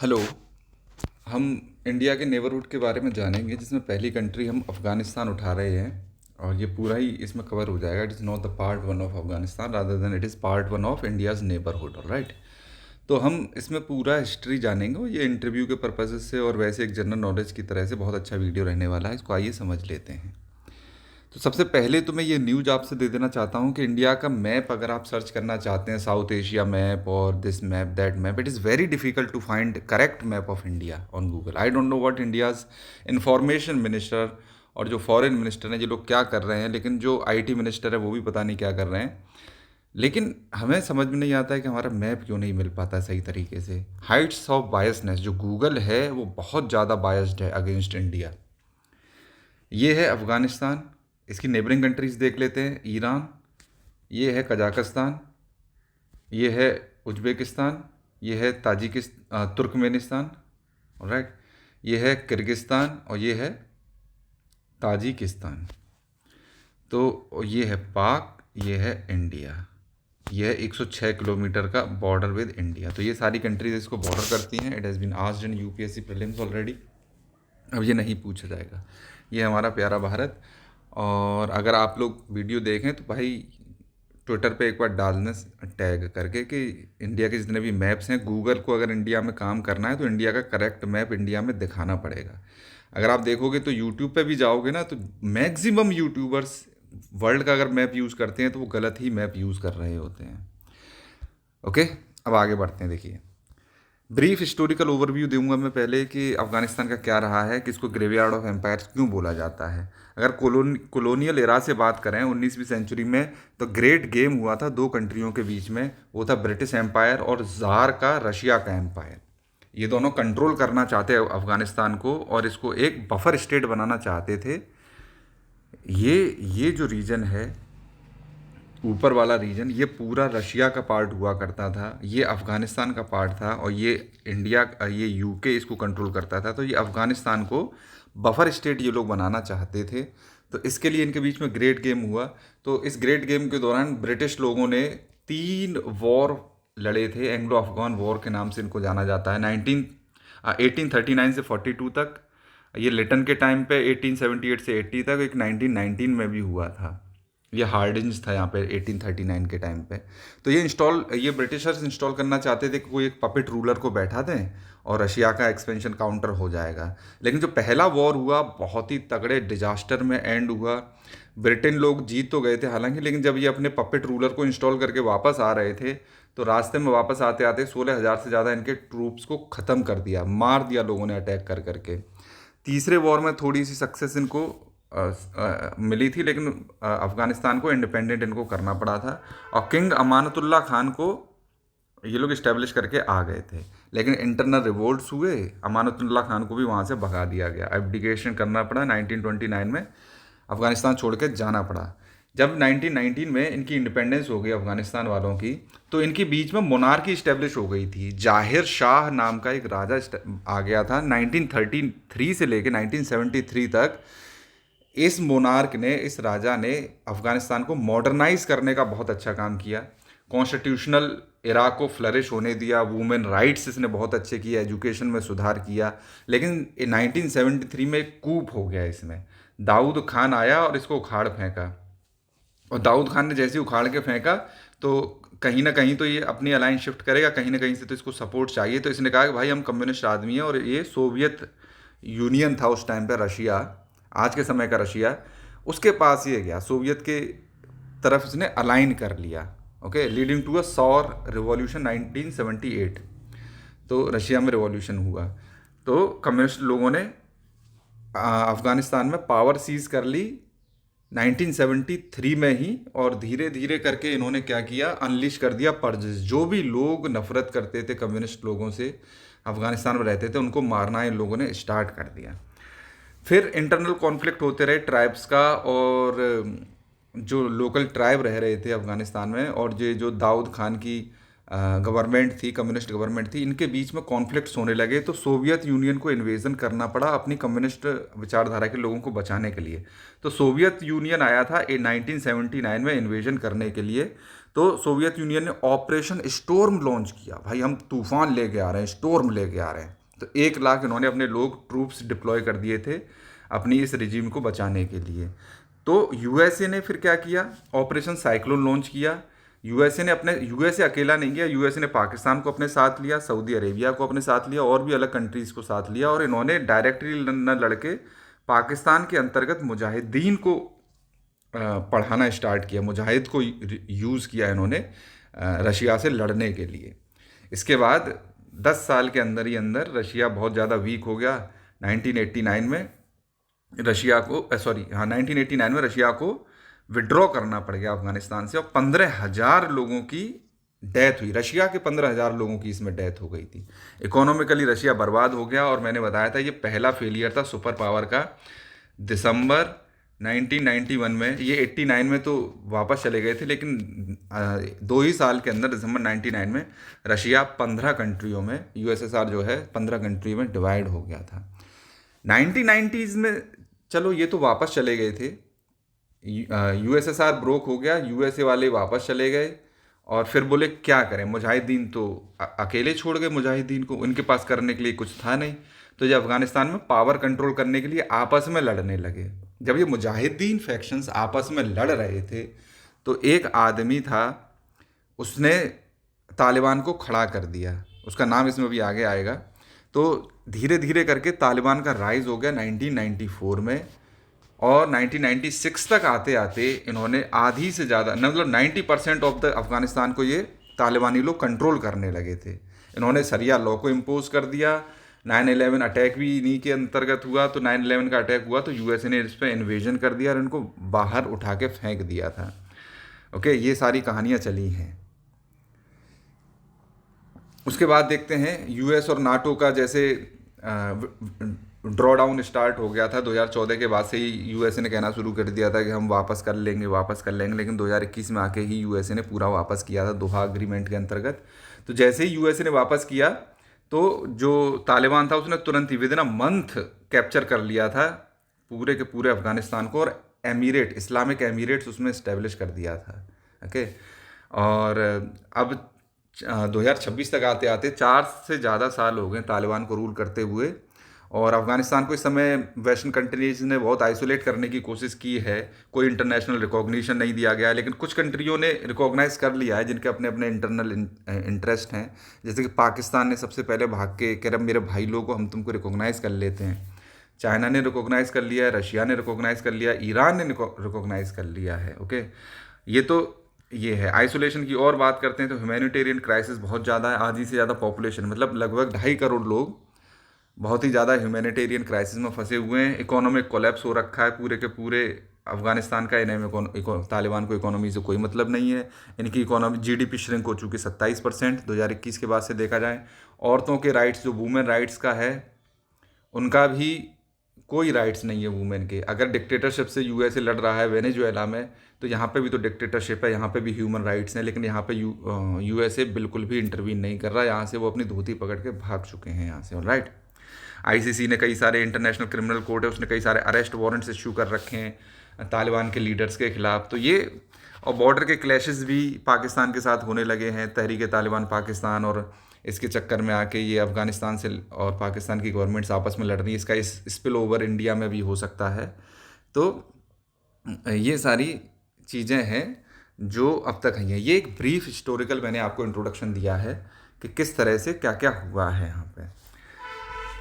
Hello. हम India के neighbourhood के बारे में जानेंगे, जिसमें पहली कंट्री हम अफ़गानिस्तान उठा रहे हैं। और ये पूरा ही इसमें कवर हो जाएगा। It is not the part one of Afghanistan rather than it is part one of India's neighbourhood. Right. तो हम इसमें पूरा हिस्ट्री जानेंगे, और ये इंटरव्यू के पर्पज़ से और वैसे एक जनरल नॉलेज की तरह से बहुत अच्छा वीडियो रहने वाला है। इसको आइए समझ लेते हैं। तो सबसे पहले तो मैं ये न्यूज़ आपसे दे देना चाहता हूँ कि इंडिया का मैप अगर आप सर्च करना चाहते हैं, साउथ एशिया मैप और this map that map, it is very difficult to find correct map of India on Google. I don't know what India's information minister और जो फॉरेन मिनिस्टर हैं, ये लोग क्या कर रहे हैं, लेकिन जो आईटी मिनिस्टर है वो भी पता नहीं क्या कर रहे हैं। लेकिन हमें समझ में नहीं आता है कि हमारा मैप क्यों नहीं मिल पाता सही तरीके से। हाइट्स ऑफ बायसनेस जो गूगल है वो बहुत ज़्यादा बायस्ड है अगेंस्ट इंडिया। ये है अफ़गानिस्तान। इसकी नेबरिंग कंट्रीज़ देख लेते हैं। ईरान, ये है कजाकिस्तान, ये है उज़्बेकिस्तान, ये है तुर्कमेनिस्तान। राइट। ये है किर्गिस्तान और ये है ताजिकिस्तान। तो ये है पाक, ये है इंडिया। ये है 106 किलोमीटर का बॉर्डर विद इंडिया। तो ये सारी कंट्रीज इसको बॉर्डर करती हैं। It has been asked in UPSC prelims already. अब ये नहीं पूछा जाएगा। ये हमारा प्यारा भारत। और अगर आप लोग वीडियो देखें तो भाई ट्विटर पे एक बार डालना टैग करके कि इंडिया के जितने भी मैप्स हैं, गूगल को अगर इंडिया में काम करना है तो इंडिया का करेक्ट मैप इंडिया में दिखाना पड़ेगा। अगर आप देखोगे तो यूट्यूब पे भी जाओगे ना, तो मैक्सिमम यूट्यूबर्स वर्ल्ड का अगर मैप यूज़ करते हैं तो वो गलत ही मैप यूज़ कर रहे होते हैं। ओके। अब आगे बढ़ते हैं। देखिए, ब्रीफ हिस्टोरिकल ओवरव्यू दूंगा मैं पहले कि अफ़गानिस्तान का क्या रहा है, किसको ग्रेवयार्ड ऑफ एम्पायर्स क्यों बोला जाता है। अगर कॉलोनियल एरा से बात करें 19वीं सेंचुरी में, तो ग्रेट गेम हुआ था दो कंट्रियों के बीच में। वो था ब्रिटिश एम्पायर और ज़ार का रशिया का एम्पायर। ये दोनों कंट्रोल करना चाहते हैं अफ़गानिस्तान को, और इसको एक बफर स्टेट बनाना चाहते थे। ये जो रीजन है, ऊपर वाला रीजन, ये पूरा रशिया का पार्ट हुआ करता था। ये अफ़गानिस्तान का पार्ट था, और ये यूके इसको कंट्रोल करता था। तो ये अफ़गानिस्तान को बफर स्टेट ये लोग बनाना चाहते थे। तो इसके लिए इनके बीच में ग्रेट गेम हुआ। तो इस ग्रेट गेम के दौरान ब्रिटिश लोगों ने 3 वॉर लड़े थे। एंग्लो अफगान वॉर के नाम से इनको जाना जाता है। 1839 से 42 तक। ये लिटन के टाइम पे 1878 से 80 तक। एक 1919 में भी हुआ था। ये हार्डिंज था यहाँ पे 1839 के टाइम पे। तो ये ब्रिटिशर्स इंस्टॉल करना चाहते थे कि कोई एक पपेट रूलर को बैठा दें और रशिया का एक्सपेंशन काउंटर हो जाएगा। लेकिन जो पहला वॉर हुआ बहुत ही तगड़े डिजास्टर में एंड हुआ। ब्रिटेन लोग जीत तो गए थे हालांकि, लेकिन जब ये अपने पपेट रूलर को इंस्टॉल करके वापस आ रहे थे, तो रास्ते में वापस आते आते 16,000 से ज़्यादा इनके ट्रूप्स को ख़त्म कर दिया, मार दिया लोगों ने अटैक कर करके। तीसरे वॉर में थोड़ी सी सक्सेस इनको मिली थी, लेकिन अफ़गानिस्तान को इंडिपेंडेंट इनको करना पड़ा था। और किंग अमानतुल्लाह खान को ये लोग इस्टेब्लिश करके आ गए थे, लेकिन इंटरनल रिवोल्ट्स हुए। अमानतुल्लाह खान को भी वहाँ से भगा दिया गया, एब्डिकेशन करना पड़ा। 1929 में अफ़गानिस्तान छोड़ के जाना पड़ा। जब 1919 में इनकी इंडिपेंडेंस हो गई अफ़गानिस्तान वालों की, तो इनके बीच में मोनार्की इस्टेब्लिश हो गई थी। जाहिर शाह नाम का एक राजा आ गया था। 1933 से लेकर 1973 तक इस मोनार्क ने, इस राजा ने अफ़गानिस्तान को मॉडर्नाइज करने का बहुत अच्छा काम किया। कॉन्स्टिट्यूशनल इरा को फ्लरिश होने दिया। वुमेन राइट्स इसने बहुत अच्छे किए, एजुकेशन में सुधार किया। लेकिन 1973 में एक कूप हो गया इसमें। दाऊद खान आया और इसको उखाड़ फेंका। और दाऊद खान ने जैसे ही उखाड़ के फेंका, तो कहीं ना कहीं तो ये अपनी अलायंस शिफ्ट करेगा, कहीं ना कहीं से तो इसको सपोर्ट चाहिए। तो इसने कहा कि भाई हम कम्युनिस्ट आदमी हैं, और ये सोवियत यूनियन था उस टाइम पे, रशिया, आज के समय का रशिया, उसके पास ये गया, सोवियत के तरफ इसने अलाइन कर लिया। ओके, लीडिंग टू अ सौर रिवॉल्यूशन 1978। तो रशिया में रिवॉल्यूशन हुआ, तो कम्युनिस्ट लोगों ने अफ़गानिस्तान में पावर सीज कर ली 1973 में ही। और धीरे धीरे करके इन्होंने क्या किया, अनलिश कर दिया पर्जेस। जो भी लोग नफरत करते थे कम्युनिस्ट लोगों से, अफ़गानिस्तान में रहते थे, उनको मारना इन लोगों ने स्टार्ट कर दिया। फिर इंटरनल कॉन्फ्लिक्ट होते रहे ट्राइब्स का, और जो लोकल ट्राइब रह रहे थे अफ़गानिस्तान में, और ये जो दाऊद खान की गवर्नमेंट थी, कम्युनिस्ट गवर्नमेंट थी, इनके बीच में कॉन्फ्लिक्ट्स होने लगे। तो सोवियत यूनियन को इन्वेजन करना पड़ा अपनी कम्युनिस्ट विचारधारा के लोगों को बचाने के लिए। तो सोवियत यूनियन आया था 1979 में इन्वेजन करने के लिए। तो सोवियत यूनियन ने ऑपरेशन स्टॉर्म लॉन्च किया। भाई हम तूफान लेके आ रहे हैं, स्टॉर्म लेके आ रहे हैं। तो 1 लाख इन्होंने अपने लोग ट्रूप्स डिप्लॉय कर दिए थे अपनी इस रिजीम को बचाने के लिए। तो यूएसए ने फिर क्या किया, ऑपरेशन साइक्लोन लॉन्च किया। यूएसए अकेला नहीं गया, यूएसए ने पाकिस्तान को अपने साथ लिया, सऊदी अरेबिया को अपने साथ लिया, और भी अलग कंट्रीज़ को साथ लिया, और इन्होंने डायरेक्टली न लड़के पाकिस्तान के अंतर्गत मुजाहिदीन को पढ़ाना स्टार्ट किया। मुजाहिद को यूज़ किया इन्होंने रशिया से लड़ने के लिए। इसके बाद 10 साल के अंदर ही अंदर रशिया बहुत ज़्यादा वीक हो गया। 1989 में रशिया को 1989 में रशिया को विड्रॉ करना पड़ गया अफगानिस्तान से, और 15,000 लोगों की डेथ हुई। रशिया के 15,000 लोगों की इसमें डेथ हो गई थी। इकोनॉमिकली रशिया बर्बाद हो गया, और मैंने बताया था ये पहला फेलियर था सुपर पावर का। दिसंबर 1991 में, ये 89 में तो वापस चले गए थे, लेकिन 2 ही साल के अंदर दिसंबर 99 में रशिया 15 कंट्रियों में, यूएसएसआर जो है 15 कंट्री में डिवाइड हो गया था। 1990s में चलो ये तो वापस चले गए थे, यूएसएसआर ब्रोक हो गया, यूएसए वाले वापस चले गए, और फिर बोले क्या करें, मुजाहिदीन तो अकेले छोड़ गए, मुजाहिदीन को उनके पास करने के लिए कुछ था नहीं। तो जब अफगानिस्तान में पावर कंट्रोल करने के लिए आपस में लड़ने लगे, जब ये मुजाहिदीन फैक्शंस आपस में लड़ रहे थे, तो एक आदमी था, उसने तालिबान को खड़ा कर दिया। उसका नाम इसमें भी आगे आएगा। तो धीरे धीरे करके तालिबान का राइज हो गया 1994 में, और 1996 तक आते आते इन्होंने आधी से ज़्यादा, मतलब 90% ऑफ द अफगानिस्तान को ये तालिबानी लोग कंट्रोल करने लगे थे। इन्होंने शरिया लॉ को इम्पोज कर दिया। 9/11 अटैक भी इन्हीं के अंतर्गत हुआ। तो 9/11 का अटैक हुआ तो यूएसए ने इस पर इन्वेजन कर दिया और इनको बाहर उठा के फेंक दिया था। ओके, ये सारी कहानियाँ चली हैं। उसके बाद देखते हैं यूएस और नाटो का जैसे ड्रॉ डाउन स्टार्ट हो गया था 2014 के बाद से ही। यूएसए ने कहना शुरू कर दिया था कि हम वापस कर लेंगे, लेकिन 2021 में आके ही यूएसए ने पूरा वापस किया था दोहा अग्रीमेंट के अंतर्गत। तो जैसे ही यूएसए ने वापस किया तो जो तालिबान था उसने तुरंत ही विदिन अ मंथ कैप्चर कर लिया था पूरे के पूरे अफगानिस्तान को, और इस्लामिक एमिरेट्स उसमें इस्टेब्लिश कर दिया था। ओके, और अब 2026 तक आते आते 4 से ज़्यादा साल हो गए तालिबान को रूल करते हुए, और अफगानिस्तान को इस समय वेस्टर्न कंट्रीज ने बहुत आइसोलेट करने की कोशिश की है। कोई इंटरनेशनल रिकॉग्निशन नहीं दिया गया है, लेकिन कुछ कंट्रियों ने रिकॉग्नाइज कर लिया है जिनके अपने अपने इंटरनल इंटरेस्ट हैं। जैसे कि पाकिस्तान ने सबसे पहले भाग के कह रहा मेरे भाई लोगों को हम तुमको रिकॉग्नाइज कर लेते हैं। चाइना ने रिकॉग्नाइज कर लिया है, रशिया ने रिकॉग्नाइज कर लिया, ईरान ने रिकॉग्नाइज कर लिया है। ओके, ये है आइसोलेशन की। और बात करते हैं तो ह्यूमैनिटेरियन क्राइसिस बहुत ज़्यादा है। आधी से ज़्यादा पॉपुलेशन, मतलब लगभग 2.5 करोड़ लोग बहुत ही ज़्यादा ह्यूमैनिटेरियन क्राइसिस में फंसे हुए हैं। इकोनॉमिक कोलैप्स हो रखा है पूरे के पूरे अफगानिस्तान का। इन्हें तालिबान को इकोनॉमी से कोई मतलब नहीं है। इनकी इकोनॉमी जीडीपी श्रिंक हो चुकी 27% 2021 के बाद से देखा जाए। औरतों के राइट्स, जो वुमेन राइट्स का है, उनका भी कोई राइट्स नहीं है वुमेन के। अगर डिक्टेटरशिप से यूएसए लड़ रहा है वेनेजुएला में, तो यहाँ पे भी तो डिक्टेटरशिप है, यहाँ पे भी ह्यूमन राइट्स हैं, लेकिन यहाँ पे यूएसए बिल्कुल भी इंटरवीन नहीं कर रहा। यहाँ से वो अपनी धोती पकड़ के भाग चुके हैं यहाँ से। राइट, आईसीसी ने कई सारे, इंटरनेशनल क्रिमिनल कोर्ट है, उसने कई सारे अरेस्ट वारंट्स इशू कर रखे हैं तालिबान के लीडर्स के खिलाफ। तो ये, और बॉर्डर के क्लैशेस भी पाकिस्तान के साथ होने लगे हैं, तहरीक तालिबान पाकिस्तान, और इसके चक्कर में आके ये अफ़गानिस्तान से और पाकिस्तान की गवर्नमेंट्स आपस में लड़ रही है। इसका स्पिल ओवर इंडिया में भी हो सकता है। तो ये सारी चीज़ें हैं जो अब तक हैं। ये एक ब्रीफ हिस्टोरिकल मैंने आपको इंट्रोडक्शन दिया है कि किस तरह से क्या क्या हुआ है यहाँ पे।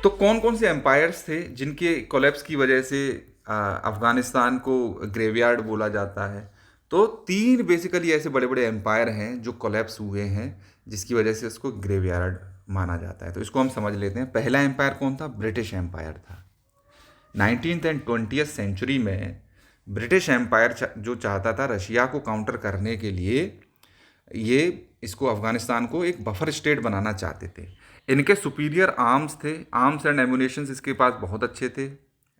तो कौन कौन से एम्पायर्स थे जिनके कोलैप्स की वजह से अफ़गानिस्तान को ग्रेवयार्ड बोला जाता है। तो 3 बेसिकली ऐसे बड़े बड़े एम्पायर हैं जो कोलैप्स हुए हैं, जिसकी वजह से उसको ग्रेवयार्ड माना जाता है। तो इसको हम समझ लेते हैं। पहला एम्पायर कौन था? ब्रिटिश एम्पायर था। 19th एंड 20th सेंचुरी में ब्रिटिश एम्पायर जो चाहता था रशिया को काउंटर करने के लिए, ये इसको अफ़गानिस्तान को एक बफर स्टेट बनाना चाहते थे। इनके सुपीरियर आर्म्स थे, आर्म्स एंड एमुनेशंस इसके पास बहुत अच्छे थे,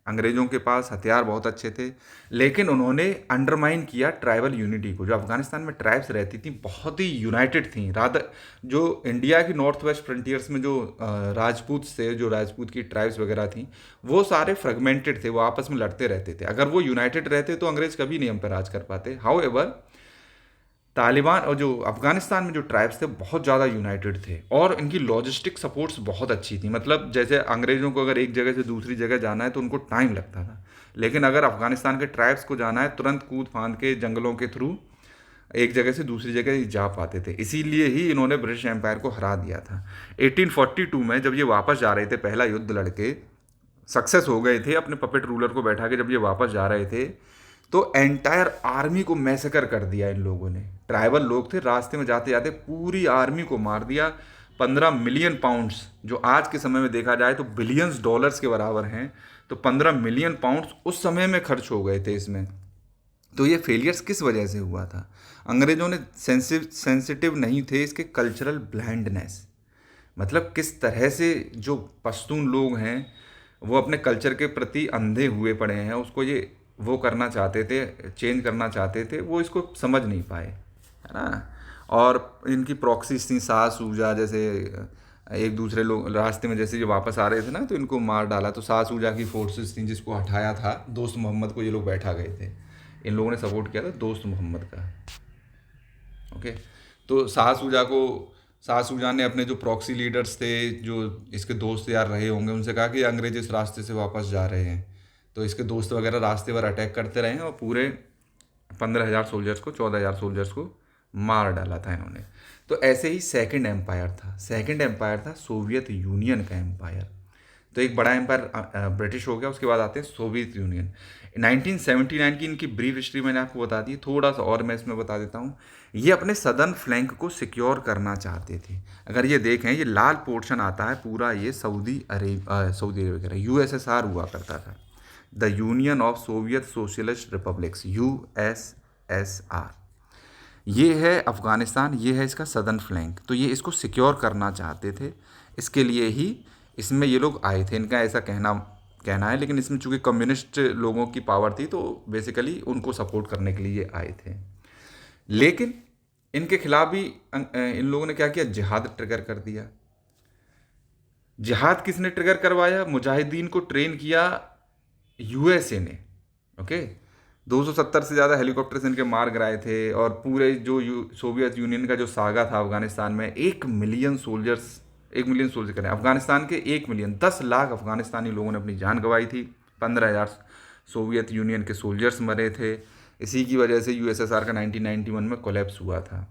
अंग्रेज़ों के पास हथियार बहुत अच्छे थे, लेकिन उन्होंने अंडरमाइन किया ट्राइबल यूनिटी को। जो अफगानिस्तान में ट्राइब्स रहती थी बहुत ही यूनाइटेड थी। रादर जो इंडिया की नॉर्थ वेस्ट फ्रंटियर्स में जो राजपूत थे, जो राजपूत की ट्राइब्स वगैरह थी, वो सारे फ्रेगमेंटेड थे, वो आपस में लड़ते रहते थे। अगर वो यूनाइटेड रहते तो अंग्रेज़ कभी नहीं हम पर राज कर पाते। हाउएवर तालिबान और जो अफ़गानिस्तान में जो ट्राइब्स थे बहुत ज़्यादा यूनाइटेड थे और इनकी लॉजिस्टिक सपोर्ट्स बहुत अच्छी थी। मतलब जैसे अंग्रेज़ों को अगर एक जगह से दूसरी जगह जाना है तो उनको टाइम लगता था, लेकिन अगर अफ़गानिस्तान के ट्राइब्स को जाना है तुरंत कूद फांद के जंगलों के थ्रू एक जगह से दूसरी जगह जा पाते थे। इसीलिए ही इन्होंने ब्रिटिश एम्पायर को हरा दिया था। 1842 में जब ये वापस जा रहे थे, पहला युद्ध लड़के सक्सेस हो गए थे, अपने पपेट रूलर को बैठा के जब ये वापस जा रहे थे तो एंटायर आर्मी को मैसेकर कर दिया इन लोगों ने। ट्राइबल लोग थे, रास्ते में जाते जाते पूरी आर्मी को मार दिया। 15 मिलियन पाउंड्स, जो आज के समय में देखा जाए तो बिलियंस डॉलर्स के बराबर हैं, तो 15 मिलियन पाउंड्स उस समय में खर्च हो गए थे इसमें। तो ये फेलियर्स किस वजह से हुआ था? अंग्रेजों ने सेंसिटिव नहीं थे, इसके कल्चरल ब्लाइंडनेस, मतलब किस तरह से जो पश्तून लोग हैं वो अपने कल्चर के प्रति अंधे हुए पड़े हैं, उसको ये वो करना चाहते थे, चेंज करना चाहते थे, वो इसको समझ नहीं पाए, है ना। और इनकी प्रॉक्सीज थी, सास ऊजा जैसे एक दूसरे लोग रास्ते में जैसे जो वापस आ रहे थे ना तो इनको मार डाला। तो सास ऊजा की फोर्सेस थी जिसको हटाया था दोस्त मोहम्मद को, ये लोग बैठा गए थे, इन लोगों ने सपोर्ट किया था दोस्त मोहम्मद का। ओके, तो सासूजा ने अपने जो प्रॉक्सी लीडर्स थे, जो इसके दोस्त यार रहे होंगे, उनसे कहा कि अंग्रेज इस रास्ते से वापस जा रहे हैं, तो इसके दोस्त वगैरह रास्ते पर अटैक करते रहे और पूरे 15,000 सोल्जर्स को, 14,000 सोल्जर्स को मार डाला था इन्होंने। तो ऐसे ही सेकंड एम्पायर था। सेकंड एम्पायर था सोवियत यूनियन का एम्पायर। तो एक बड़ा एम्पायर ब्रिटिश हो गया, उसके बाद आते हैं सोवियत यूनियन। 1979 की इनकी ब्रीफ हिस्ट्री मैंने आपको बता दी, थोड़ा सा और मैं इसमें बता देता हूँ। ये अपने सदर्न फ्लैंक को सिक्योर करना चाहते थे। अगर ये देखें, ये लाल पोर्शन आता है पूरा, ये सऊदी अरेबिया यूएसएसआर हुआ करता था, the union of Soviet socialist republics, USSR. ये है अफ़गानिस्तान, ये है इसका सदर्न फ्लैंक। तो ये इसको सिक्योर करना चाहते थे, इसके लिए ही इसमें ये लोग आए थे, इनका ऐसा कहना है। लेकिन इसमें चूंकि कम्युनिस्ट लोगों की पावर थी तो बेसिकली उनको सपोर्ट करने के लिए आए थे। लेकिन इनके खिलाफ भी इन लोगों ने क्या किया, जिहाद ट्रिगर कर दिया। जिहाद किसने ट्रिगर करवाया? मुजाहिदीन को ट्रेन किया यूएसए ने। ओके, 270 से ज़्यादा हेलीकॉप्टर्स इनके मार गिराए थे और पूरे जो सोवियत यूनियन का जो सागा था अफगानिस्तान में, 1 मिलियन सोल्जर करें अफगानिस्तान के, 1 मिलियन, 10 लाख अफगानिस्तानी लोगों ने अपनी जान गंवाई थी, 15,000 सोवियत यूनियन के सोल्जर्स मरे थे। इसी की वजह से यूएसएसआर का 1991 में कोलैप्स हुआ था।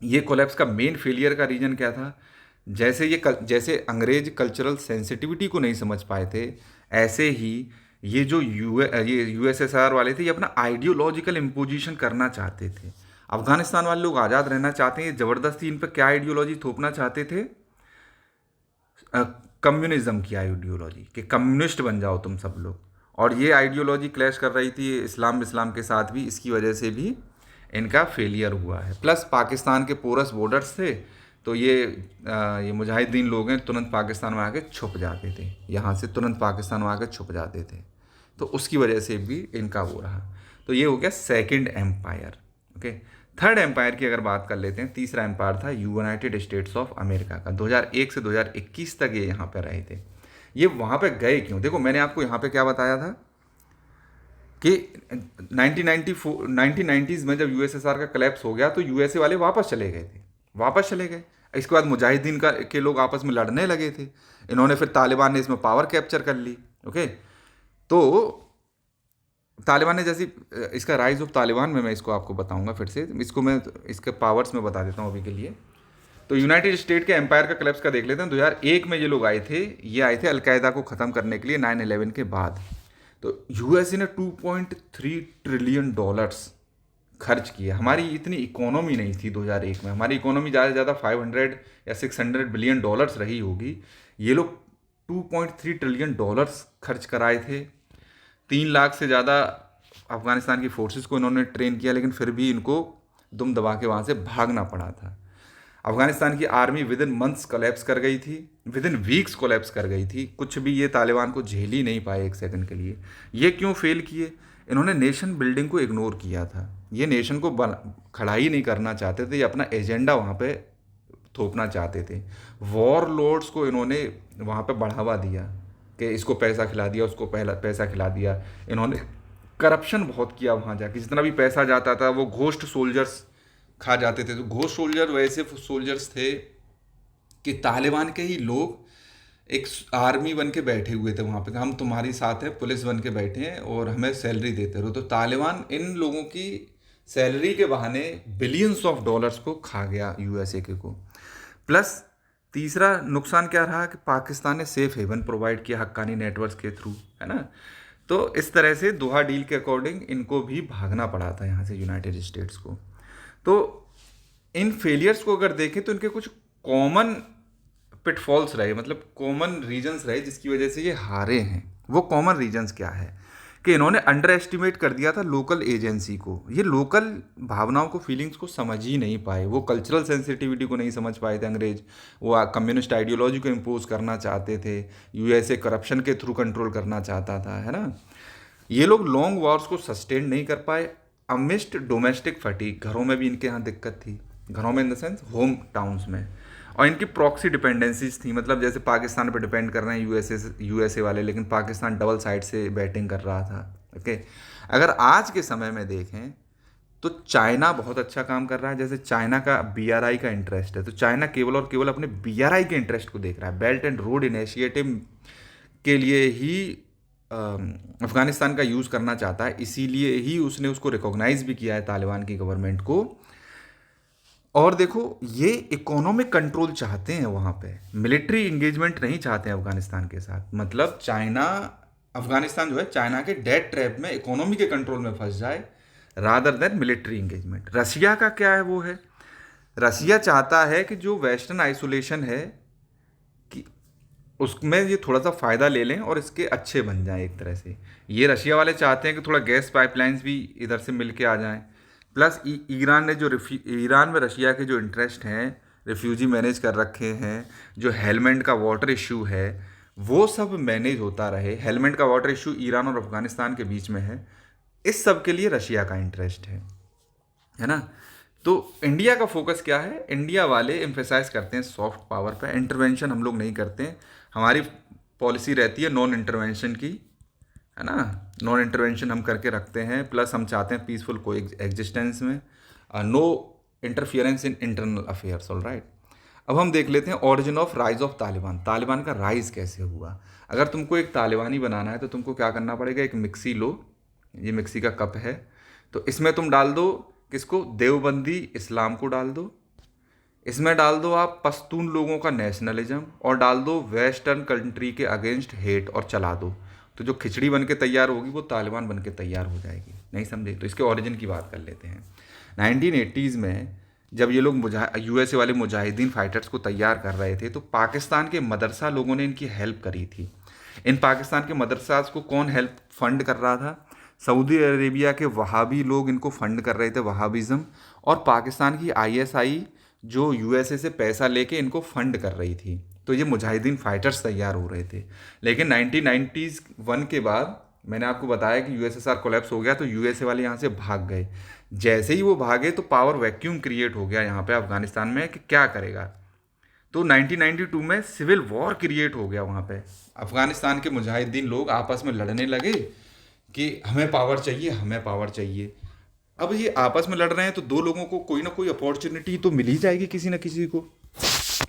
ये कोलैप्स का मेन फेलियर का रीजन क्या था? जैसे अंग्रेज कल्चरल सेंसिटिविटी को नहीं समझ पाए थे, ऐसे ही ये यूएसएसआर वाले थे, ये अपना आइडियोलॉजिकल इम्पोजिशन करना चाहते थे। अफगानिस्तान वाले लोग आज़ाद रहना चाहते हैं, ज़बरदस्ती इन पर क्या आइडियोलॉजी थोपना चाहते थे? कम्युनिज्म की आइडियोलॉजी, कि कम्युनिस्ट बन जाओ तुम सब लोग। और ये आइडियोलॉजी क्लैश कर रही थी इस्लाम के साथ भी, इसकी वजह से भी इनका फेलियर हुआ है। प्लस पाकिस्तान के पोरस बॉर्डर्स थे, तो ये मुजाहिदीन लोग हैं, तुरंत पाकिस्तान में आके छुप जाते थे, यहाँ से तुरंत पाकिस्तान में आके छुप जाते थे, तो उसकी वजह से भी इनका वो रहा। तो ये हो गया second empire. Okay, third empire की अगर बात कर लेते हैं, तीसरा एम्पायर था यूनाइटेड स्टेट्स ऑफ अमेरिका का। 2001 से 2021 तक ये यहाँ पर रहे थे। ये वहाँ पे गए क्यों? देखो, मैंने आपको यहाँ पे क्या बताया था कि 1990s में जब यूएसएसआर का कलेप्स हो गया तो यूएसए वाले वापस चले गए। इसके बाद मुजाहिदीन के लोग आपस में लड़ने लगे थे, इन्होंने फिर तालिबान ने इसमें पावर कैप्चर कर ली। ओके, तो तालिबान ने जैसी इसका राइज ऑफ तालिबान में मैं इसको आपको बताऊंगा, फिर से इसको मैं इसके पावर्स में बता देता हूँ अभी के लिए। तो यूनाइटेड स्टेट के एम्पायर का कलेप्स का देख लेते हैं। 2001 में ये लोग आए थे अलकायदा को ख़त्म करने के लिए 9/11 के बाद। तो यूएसए ने $2.3 ट्रिलियन खर्च किया। हमारी इतनी इकोनॉमी नहीं थी 2001 में, हमारी इकोनॉमी ज़्यादा से ज़्यादा 500 या 600 बिलियन डॉलर्स रही होगी। ये लोग $2.3 ट्रिलियन खर्च कराए थे। 3 लाख से ज़्यादा अफगानिस्तान की फोर्सेस को इन्होंने ट्रेन किया, लेकिन फिर भी इनको दुम दबा के वहाँ से भागना पड़ा था। अफगानिस्तान की army with in months collapse कर गई थी, विद इन वीक्स कोलैप्स कर गई थी। कुछ भी ये तालिबान को झेल ही नहीं पाए एक सेकंड के लिए। ये क्यों फेल किए? इन्होंने नेशन बिल्डिंग को इग्नोर किया था। ये नेशन को खड़ा ही नहीं करना चाहते थे, ये अपना एजेंडा वहाँ पे थोपना चाहते थे। वॉर लॉर्ड्स को इन्होंने वहाँ पे बढ़ावा दिया कि इसको पैसा खिला दिया, उसको पैसा खिला दिया। इन्होंने करप्शन बहुत किया वहाँ जाके, जितना भी पैसा जाता था वो घोस्ट सोल्जर्स खा जाते थे। तो घोस्ट सोल्जर वैसे सोल्जर्स थे कि तालिबान के ही लोग एक आर्मी बन के बैठे हुए थे वहाँ पे, हम तुम्हारी साथ हैं, पुलिस बन के बैठे हैं और हमें सैलरी देते रहो। तो तालिबान इन लोगों की सैलरी के बहाने बिलियंस ऑफ डॉलर्स को खा गया यूएसए के को। प्लस तीसरा नुकसान क्या रहा कि पाकिस्तान ने सेफ हेवन प्रोवाइड किया हक्कानी नेटवर्क्स के थ्रू, है ना। तो इस तरह से दोहा डील के अकॉर्डिंग इनको भी भागना पड़ा था यहाँ से यूनाइटेड स्टेट्स को। तो इन फेलियर्स को अगर देखें तो इनके कुछ कॉमन पिटफॉल्स रहे, मतलब कॉमन रीजंस रहे जिसकी वजह से ये हारे हैं। वो कॉमन रीजंस क्या है कि इन्होंने अंडर एस्टिमेट कर दिया था लोकल एजेंसी को। ये लोकल भावनाओं को, फीलिंग्स को समझ ही नहीं पाए, वो कल्चरल सेंसिटिविटी को नहीं समझ पाए थे अंग्रेज। वो कम्युनिस्ट आइडियोलॉजी को इम्पोज करना चाहते थे, यूएसए करप्शन के थ्रू कंट्रोल करना चाहता था, है ना। ये लोग लॉन्ग वॉर्स को सस्टेन नहीं कर पाए। अमिस्ट डोमेस्टिक फटीग, घरों में भी इनके यहाँ दिक्कत थी, घरों में in the sense home towns में। और इनकी प्रॉक्सी डिपेंडेंसीज थी, मतलब जैसे पाकिस्तान पे डिपेंड कर रहे हैं यूएसए वाले, लेकिन पाकिस्तान डबल साइड से बैटिंग कर रहा था। ओके, अगर आज के समय में देखें तो चाइना बहुत अच्छा काम कर रहा है। जैसे चाइना का बीआरआई का इंटरेस्ट है, तो चाइना केवल और केवल अपने बीआरआई के इंटरेस्ट को देख रहा है। बेल्ट एंड रोड इनिशिएटिव के लिए ही अफगानिस्तान का यूज़ करना चाहता है, इसीलिए ही उसने उसको रिकॉग्नाइज भी किया है तालिबान की गवर्नमेंट को। और देखो, ये इकोनॉमिक कंट्रोल चाहते हैं वहाँ पे, मिलिट्री इंगेजमेंट नहीं चाहते हैं अफगानिस्तान के साथ। मतलब चाइना, अफगानिस्तान जो है चाइना के डेट ट्रैप में, इकोनॉमी के कंट्रोल में फंस जाए रादर देन मिलिट्री इंगेजमेंट। रसिया का क्या है, वो है रसिया चाहता है कि जो वेस्टर्न आइसोलेशन है कि उसमें ये थोड़ा सा फ़ायदा ले लें और इसके अच्छे बन जाएं एक तरह से। ये रशिया वाले चाहते हैं कि थोड़ा गैस पाइपलाइंस भी इधर से मिल के आ जाएं। प्लस ईरान ने जो ईरान में रशिया के जो इंटरेस्ट हैं, रिफ्यूजी मैनेज कर रखे हैं, जो हेलमेंड का वाटर इशू है वो सब मैनेज होता रहे। हेलमेंड का वाटर इशू ईरान और अफगानिस्तान के बीच में है, इस सब के लिए रशिया का इंटरेस्ट है ना। तो इंडिया का फोकस क्या है, इंडिया वाले एम्फेसाइज करते हैं सॉफ्ट पावर पे, इंटरवेंशन हम लोग नहीं करते हैं। हमारी पॉलिसी रहती है नॉन इंटरवेंशन की, है ना। नॉन इंटरवेंशन हम करके रखते हैं। प्लस हम चाहते हैं पीसफुल को एग्जिस्टेंस में, no interference in internal affairs. All right, अब हम देख लेते हैं origin of rise of Taliban. Taliban का राइज कैसे हुआ। अगर तुमको एक तालिबानी बनाना है तो तुमको क्या करना पड़ेगा, एक मिक्सी लो, ये मिक्सी का कप है, तो इसमें तुम डाल दो किसको, देवबंदी इस्लाम को डाल दो, इसमें डाल दो आप पश्तून लोगों का नेशनलिज्म, और डाल दो वेस्टर्न कंट्री के अगेंस्ट हेट, और चला दो। तो जो खिचड़ी बन के तैयार होगी वो तालिबान बन के तैयार हो जाएगी। नहीं समझे, तो इसके ओरिजिन की बात कर लेते हैं। 1980s में जब ये लोग यूएसए वाले मुजाहिदीन फाइटर्स को तैयार कर रहे थे तो पाकिस्तान के मदरसा लोगों ने इनकी हेल्प करी थी। इन पाकिस्तान के मदरसाज को कौन हेल्प फंड कर रहा था, सऊदी अरेबिया के वहाबी लोग इनको फंड कर रहे थे, वहाबिज़म। और पाकिस्तान की आईएसआई जो यूएसए से पैसा लेके इनको फंड कर रही थी। तो ये मुजाहिदीन फाइटर्स तैयार हो रहे थे। लेकिन 1991 के बाद मैंने आपको बताया कि यूएसएसआर कोलैप्स हो गया, तो यूएसए वाले यहाँ से भाग गए। जैसे ही वो भागे तो पावर वैक्यूम क्रिएट हो गया यहाँ पे अफगानिस्तान में कि क्या करेगा। तो 1992 में सिविल वॉर क्रिएट हो गया वहाँ पे। अफगानिस्तान के मुजाहिदीन लोग आपस में लड़ने लगे कि हमें पावर चाहिए, हमें पावर चाहिए। अब ये आपस में लड़ रहे हैं तो दो लोगों को कोई ना कोई अपॉर्चुनिटी तो मिल ही जाएगी किसी न किसी को।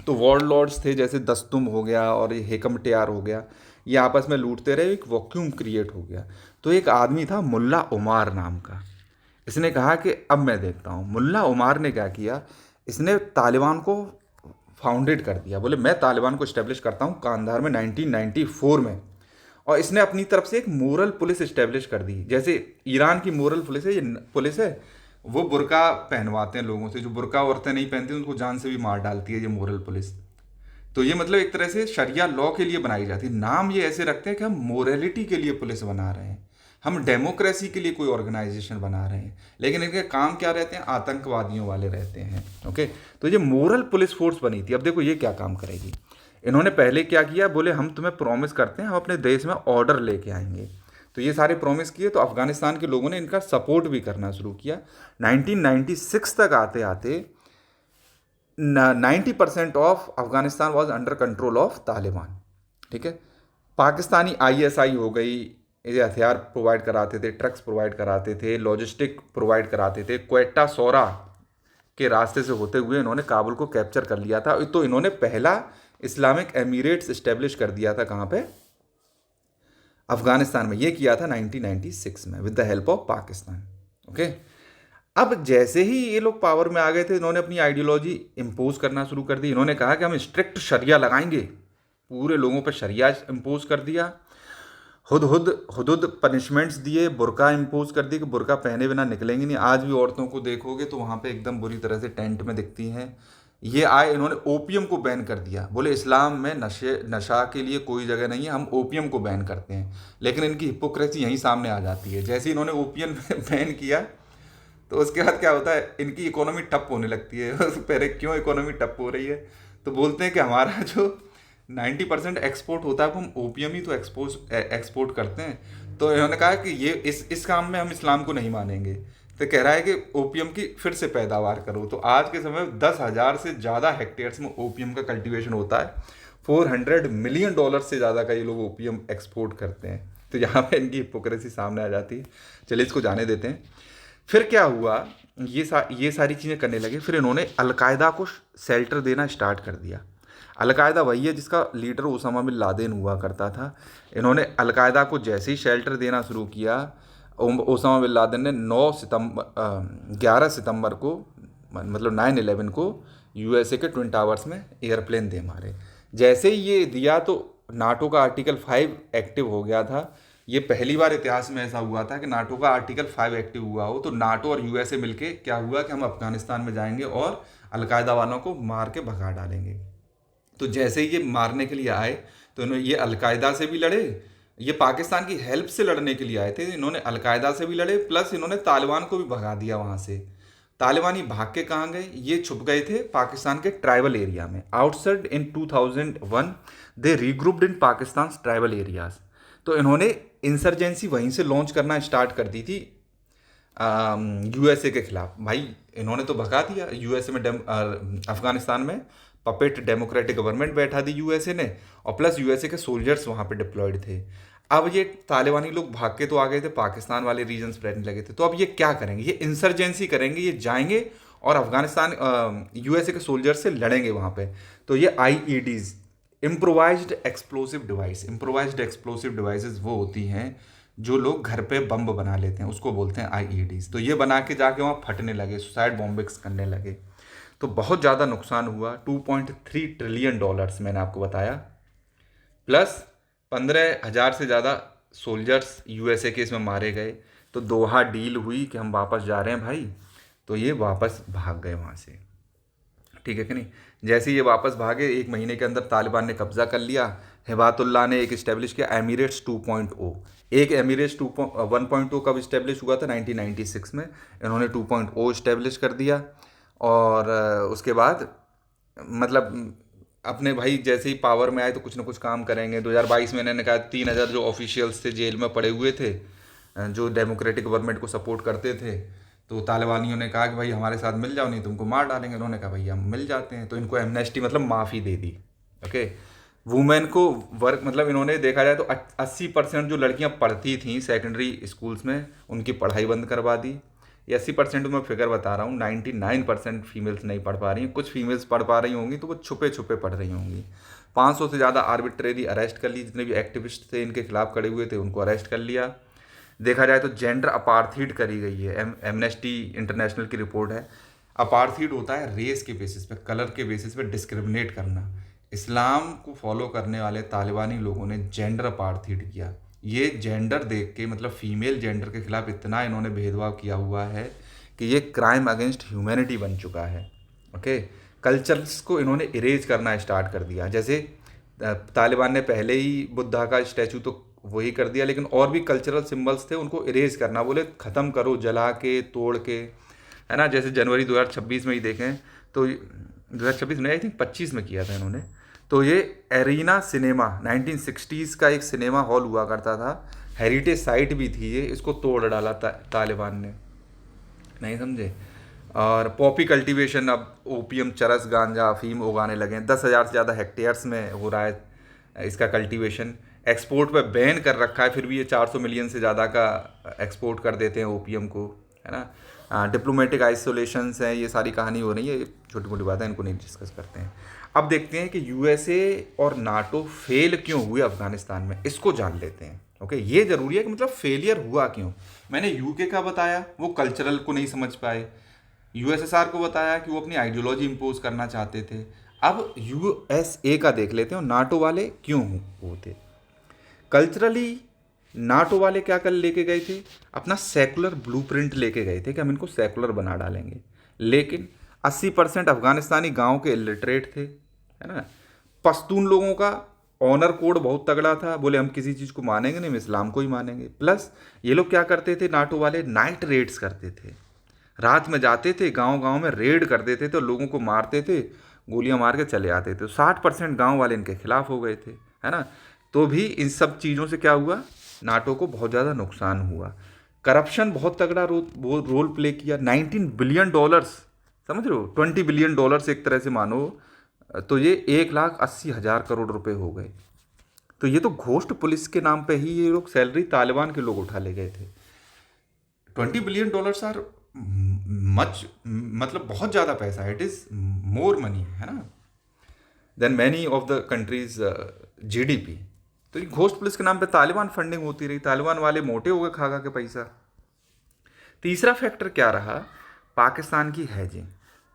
तो वॉर लॉर्ड्स थे, जैसे दस्तुम हो गया और ये हेकम टियार हो गया, ये आपस में लूटते रहे, एक वैक्यूम क्रिएट हो गया। तो एक आदमी था मुल्ला उमार नाम का, इसने कहा कि अब मैं देखता हूँ। मुल्ला उमार ने क्या किया, इसने तालिबान को फाउंडेड कर दिया। बोले मैं तालिबान को इस्टेब्लिश करता हूँ कांधार में 1994 में। और इसने अपनी तरफ से एक मोरल पुलिस इस्टेब्लिश कर दी। जैसे ईरान की मोरल पुलिस है, ये पुलिस है, वो बुर्का पहनवाते हैं लोगों से, जो बुर्का औरतें नहीं पहनती उनको जान से भी मार डालती है ये मोरल पुलिस। तो ये मतलब एक तरह से शरिया लॉ के लिए बनाई जाती है। नाम ये ऐसे रखते हैं कि हम मोरलिटी के लिए पुलिस बना रहे हैं, हम डेमोक्रेसी के लिए कोई ऑर्गेनाइजेशन बना रहे हैं, लेकिन इनके काम क्या रहते हैं, आतंकवादियों वाले रहते हैं। ओके, तो ये मोरल पुलिस फोर्स बनी थी। अब देखो ये क्या काम करेगी। इन्होंने पहले क्या किया, बोले हम तुम्हें प्रॉमिस करते हैं हम अपने देश में ऑर्डर लेके आएंगे। तो ये सारे प्रॉमिस किए, तो अफगानिस्तान के लोगों ने इनका सपोर्ट भी करना शुरू किया। 1996 तक आते आते 90% of Afghanistan was under control of Taliban. ठीक है, पाकिस्तानी आईएसआई हो गई, ये हथियार प्रोवाइड कराते थे, ट्रक्स प्रोवाइड कराते थे, लॉजिस्टिक प्रोवाइड कराते थे। क्वेटा सोरा के रास्ते से होते हुए इन्होंने काबुल को कैप्चर कर लिया था। तो इन्होंने पहला इस्लामिक एमिरेट्स इस्टेब्लिश कर दिया था कहाँ पे, अफगानिस्तान में। ये किया था 1996 में with the help of Pakistan. Okay, अब जैसे ही ये लोग पावर में आ गए थे, इन्होंने अपनी आइडियोलॉजी इम्पोज करना शुरू कर दी। इन्होंने कहा कि हम स्ट्रिक्ट शरिया लगाएंगे, पूरे लोगों पर शरिया इम्पोज कर दिया। हुदुद पनिशमेंट्स दिए, बुर्का इम्पोज कर दी कि बुर्का पहने बिना निकलेंगी नहीं। आज भी औरतों को देखोगे तो वहाँ पे एकदम बुरी तरह से टेंट में दिखती हैं। ये आए, इन्होंने ओपियम को बैन कर दिया, बोले इस्लाम में नशा के लिए कोई जगह नहीं है, हम ओपियम को बैन करते हैं। लेकिन इनकी हिपोक्रेसी यहीं सामने आ जाती है। जैसे ही इन्होंने ओपियम बैन किया तो उसके बाद क्या होता है, इनकी इकोनॉमी ठप होने लगती है। पहले क्यों इकोनॉमी ठप हो रही है, तो बोलते हैं कि हमारा जो 90% एक्सपोर्ट होता है वो हम ओपियम ही तो एक्सपोर्ट करते हैं। तो इन्होंने कहा कि ये इस काम में हम इस्लाम को नहीं मानेंगे। तो कह रहा है कि ओपियम की फिर से पैदावार करो। तो आज के समय में 10,000 से ज़्यादा हेक्टेयर्स में ओपियम का कल्टीवेशन होता है। $400 मिलियन से ज़्यादा का ये लोग ओपियम एक्सपोर्ट करते हैं। तो यहाँ पे इनकी हिपोक्रेसी सामने आ जाती है। चलिए इसको जाने देते हैं। फिर क्या हुआ, ये सारी चीज़ें करने लगे। फिर इन्होंने अलकायदा को शेल्टर देना स्टार्ट कर दिया। अलकायदा वही है जिसका लीडर ओसामा बिन लादेन हुआ करता था। इन्होंने अलकायदा को जैसे ही शेल्टर देना शुरू किया, ओसामा बिन लादेन ने 11 सितंबर को, मतलब 9/11 को यूएसए के ट्विन टावर्स में एयरप्लेन दे मारे। जैसे ही ये दिया तो नाटो का आर्टिकल 5 एक्टिव हो गया था। ये पहली बार इतिहास में ऐसा हुआ था कि नाटो का आर्टिकल 5 एक्टिव हुआ हो। तो नाटो और यूएसए मिलके क्या हुआ कि हम अफगानिस्तान में जाएंगे और अलकायदा वालों को मार के भगा डालेंगे। तो जैसे ही ये मारने के लिए आए तो इन्होंने, ये अलकायदा से भी लड़े, ये पाकिस्तान की हेल्प से लड़ने के लिए आए थे। इन्होंने अलकायदा से भी लड़े, प्लस इन्होंने तालिबान को भी भगा दिया वहाँ से। तालिबानी भाग के कहाँ गए, ये छुप गए थे पाकिस्तान के ट्राइबल एरिया में। Outside in 2001 they regrouped in Pakistan tribal areas. तो इन्होंने इंसर्जेंसी वहीं से लॉन्च करना स्टार्ट कर दी थी यूएसए के खिलाफ। भाई इन्होंने तो भगा दिया यूएसए में, अफगानिस्तान में पपेट डेमोक्रेटिक गवर्नमेंट बैठा दी यूएसए ने, और प्लस यूएसए के सोल्जर्स वहाँ पे डिप्लॉयड थे। अब ये तालिबानी लोग भाग के तो आ गए थे, पाकिस्तान वाले रीजन्स पर रहने लगे थे। तो अब ये क्या करेंगे, ये इंसर्जेंसी करेंगे, ये जाएंगे और अफगानिस्तान यूएसए के सोल्जर्स से लड़ेंगे वहाँ पे। तो ये IEDs, improvised explosive device, improvised explosive devices वो होती हैं जो लोग घर पे बम बना लेते हैं, उसको बोलते हैं IEDs। तो ये बना के जाके वहाँ फटने लगे, सुसाइड बॉम्बिंग्स करने लगे। तो बहुत ज़्यादा नुकसान हुआ, $2.3 ट्रिलियन मैंने आपको बताया, प्लस 15,000 से ज़्यादा सोल्जर्स यूएसए के इसमें मारे गए। तो दोहा डील हुई कि हम वापस जा रहे हैं भाई। तो ये वापस भाग गए वहाँ से, ठीक है कि नहीं। जैसे ये वापस भागे, 1 महीने के अंदर तालिबान ने कब्जा कर लिया। हिबातुल्लाह ने एक इस्टेब्लिश किया एमिरेट्स 2.0। एक एमिरेट्स 1.0 कब इस्टेब्लिश हुआ था, 1996 में। इन्होंने 2.0 इस्टेब्लिश कर दिया। और उसके बाद मतलब अपने भाई जैसे ही पावर में आए तो कुछ ना कुछ काम करेंगे। 2022 में इन्होंने कहा 3,000 जो ऑफिशियल्स थे जेल में पड़े हुए थे, जो डेमोक्रेटिक गवर्नमेंट को सपोर्ट करते थे, तो तालिबानियों ने कहा कि भाई हमारे साथ मिल जाओ नहीं तुमको मार डालेंगे। उन्होंने कहा भाई हम मिल जाते हैं। तो इनको एमनेस्टी मतलब माफ़ी दे दी। ओके, वुमेन को वर्क, मतलब इन्होंने देखा जाए तो 80% जो लड़कियां पढ़ती थीं सेकेंडरी स्कूल्स में, उनकी पढ़ाई बंद करवा दी। ये 80% मैं फिगर बता रहा हूँ, 99% फीमेल्स नहीं पढ़ पा रही हैं। कुछ फीमेल्स पढ़ पा रही होंगी तो वो छुपे छुपे पढ़ रही होंगी। 500 से ज़्यादा आर्बिट्रेरी अरेस्ट कर ली, जितने भी एक्टिविस्ट थे इनके खिलाफ खड़े हुए थे उनको अरेस्ट कर लिया। देखा जाए तो जेंडर अपार्थीड करी गई है। एमनेस्टी इंटरनेशनल की रिपोर्ट है। अपार्थीड होता है रेस के बेसिस पे, कलर के बेसिस पे डिस्क्रिमिनेट करना। इस्लाम को फॉलो करने वाले तालिबानी लोगों ने जेंडर अपार्थीड किया। ये जेंडर देख के, मतलब फीमेल जेंडर के खिलाफ इतना इन्होंने भेदभाव किया हुआ है कि ये क्राइम अगेंस्ट ह्यूमैनिटी बन चुका है। ओके, कल्चर्स को इन्होंने इरेज करना स्टार्ट कर दिया। जैसे तालिबान ने पहले ही बुद्धा का स्टैचू तो वही कर दिया, लेकिन और भी कल्चरल सिंबल्स थे उनको इरेज करना, बोले ख़त्म करो, जला के तोड़ के, है ना। जैसे जनवरी 2026 में ही देखें तो 2026 में, आई थिंक 25 में किया था इन्होंने। तो ये एरीना सिनेमा 1960s का एक सिनेमा हॉल हुआ करता था, हेरिटेज साइट भी थी ये, इसको तोड़ डाला तालिबान ने, नहीं समझे। और पॉपी कल्टीवेशन, अब ओपियम, चरस, गांजा, अफीम उगाने लगे। 10,000 से ज़्यादा हेक्टेयर्स में हो रहा है इसका कल्टीवेशन। एक्सपोर्ट पे बैन कर रखा है, फिर भी ये 400 मिलियन से ज़्यादा का एक्सपोर्ट कर देते हैं ओपियम को, है ना। डिप्लोमेटिक आइसोलेशंस हैं, ये सारी कहानी हो रही है, ये छोटी मोटी बातें, इनको नहीं डिस्कस करते हैं। अब देखते हैं कि यूएसए और नाटो फेल क्यों हुए अफगानिस्तान में, इसको जान लेते हैं। ओके, ये जरूरी है कि मतलब फेलियर हुआ क्यों। मैंने यूके का बताया, वो कल्चरल को नहीं समझ पाए। यूएसएसआर को बताया कि वो अपनी आइडियोलॉजी इम्पोज करना चाहते थे। अब यूएसए का देख लेते हैं, नाटो वाले क्यों होते। कल्चरली नाटो वाले क्या कर लेके गए थे, अपना सेकुलर ब्लूप्रिंट लेके गए थे कि हम इनको सेकुलर बना डालेंगे। लेकिन 80% अफगानिस्तानी गांव के इलिटरेट थे, है ना। पश्तून लोगों का ऑनर कोड बहुत तगड़ा था, बोले हम किसी चीज़ को मानेंगे नहीं, हम इस्लाम को ही मानेंगे। प्लस ये लोग क्या करते थे, नाटो वाले नाइट रेड्स करते थे, रात में जाते थे गांव गांव में रेड कर देते थे और लोगों को मारते थे, गोलियां मार के चले आते थे। 60% गांव वाले इनके खिलाफ हो गए थे, है ना। तो भी इन सब चीज़ों से क्या हुआ, नाटो को बहुत ज़्यादा नुकसान हुआ। करप्शन बहुत तगड़ा रोल प्ले किया। $19 बिलियन, समझ रहे हो, $20 बिलियन एक तरह से मानो, तो ये 1,80,000 करोड़ रुपए हो गए। तो ये तो घोस्ट पुलिस के नाम पे ही ये लोग सैलरी तालिबान के लोग उठा ले गए थे। $20 बिलियन आर मच, मतलब बहुत ज़्यादा पैसा है, इट इज़ मोर मनी, है ना, then many of the countries GDP. तो ये घोस्ट पुलिस के नाम पे तालिबान फंडिंग होती रही, तालिबान वाले मोटे हो गए खा खा के पैसा। तीसरा फैक्टर क्या रहा, पाकिस्तान की हैजिंग।